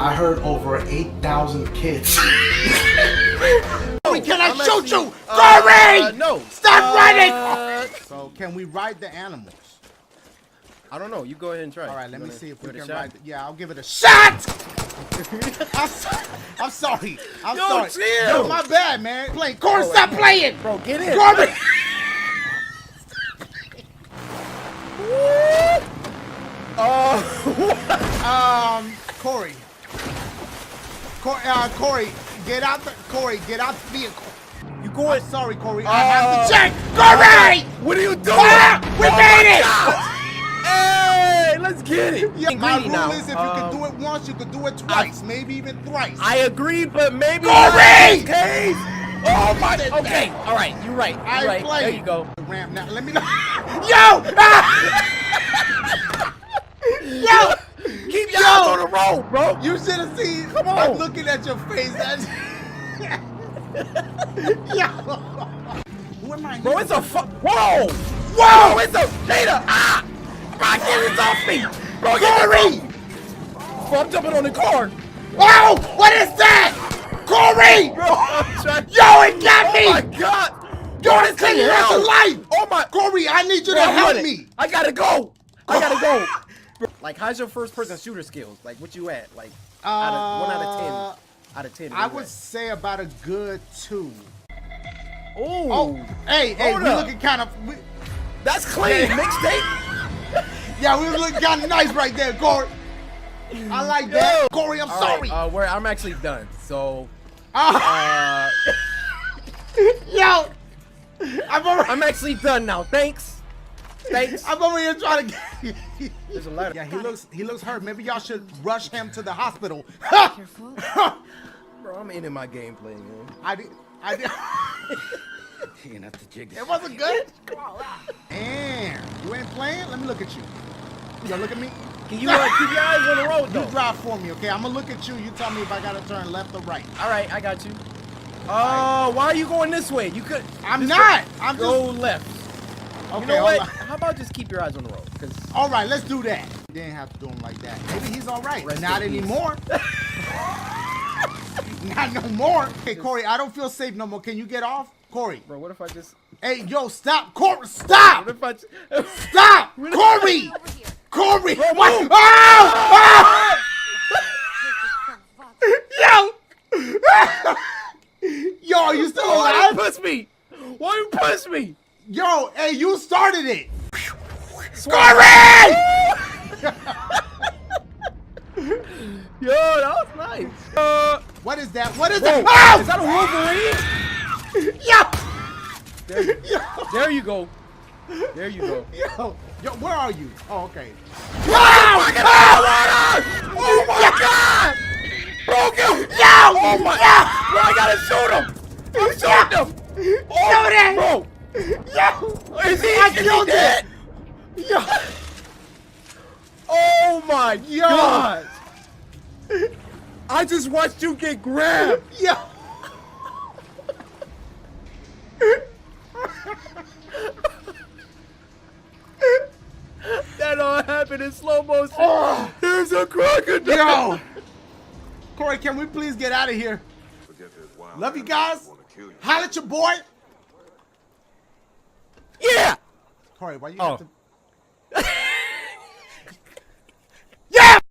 I heard over 8,000 kids. Can I shoot you? Cory! No. Stop running! So can we ride the animals? I don't know. You go ahead and try. All right, let me see if we can ride. Yeah, I'll give it a shot. I'm sorry. I'm Yo, sorry. chill. Yo, my bad, man. Playing. Cory, stop playing. Bro, get in. Cory. Cory. Cory, get out the vehicle. You going? I'm sorry, Cory. I have to check. Cory! What are you doing? We made it! Hey, let's get it. Yeah, my rule is if you can do it once, you can do it twice, maybe even thrice. I agree, but maybe. Cory! Oh my! Okay, all right. You're right. You're right. Playing. There you go. Ramp now. Let me know. Yo! Yo! Keep your eyes on the road, bro. You should have seen. Come on. I'm looking at your face. Yo! Who am I? Bro, it's a Whoa! Whoa! It's a gator! Ah! Bro, get it off me! Bro, Cory! Bro, I'm jumping on the car. Whoa! What is that? Cory! Bro, I'm trying. Yo, it got me! Oh my God! Yo, it's taking us to life! Oh my! Cory, I need you to help me! I gotta go! I gotta go! Bro, like, how's your first-person shooter skills? Like, what you at? Like, 1 out of 10. Out of 10. I would say about a good 2. Oh, hey, we looking kind of. That's clean. Mixtape. Yeah, we were looking kind of nice right there, Cory. I like that. Cory, I'm sorry. Right, I'm actually done. So, yo, I'm actually done now. Thanks. I'm over here trying to get. There's a letter. Yeah, he looks hurt. Maybe y'all should rush him to the hospital. Careful. Bro, I'm ending my gameplay, man. I did. You're gonna have to jig this. It wasn't good. And you ain't playing. Let me look at you. Yo, look at me. Can you keep your eyes on the road, though? You drive for me, okay? I'm gonna look at you. You tell me if I gotta turn left or right. All right, I got you. Why are you going this way? You could. I'm not. I'm go just left. Okay, you know what? right. How about just keep your eyes on the road? Cause all right, let's do that. Didn't have to do him like that. Maybe he's all right. Not anymore. Not no more. Hey, Cory, I don't feel safe no more. Can you get off? Cory. Bro, what if I just... Hey, yo, stop. Cory, stop. What if I... Stop. Cory. Cory. Bro, what? Oh! Yo. Yo, are you still alive? Why you push me? Why you push me? Yo, hey, you started it. Cory! Yo, that was nice. What is that? What is Bro, that? Oh! Is that a Wolverine? Yo! There you go. There you go. Yo, where are you? Oh, okay. Wow! Oh my God! Bro, go! Yo! Oh my! Bro, I gotta shoot him! I'm shooting him! Shoot it! Bro! Yo! Is he killed dead? Yo! Oh my God! I just watched you get grabbed! Yo! That all happened in slow motion. Oh. There's a crocodile! Yo! Cory, can we please get out of here? Love you guys. Holla at your boy. Yeah! Cory, why you have to...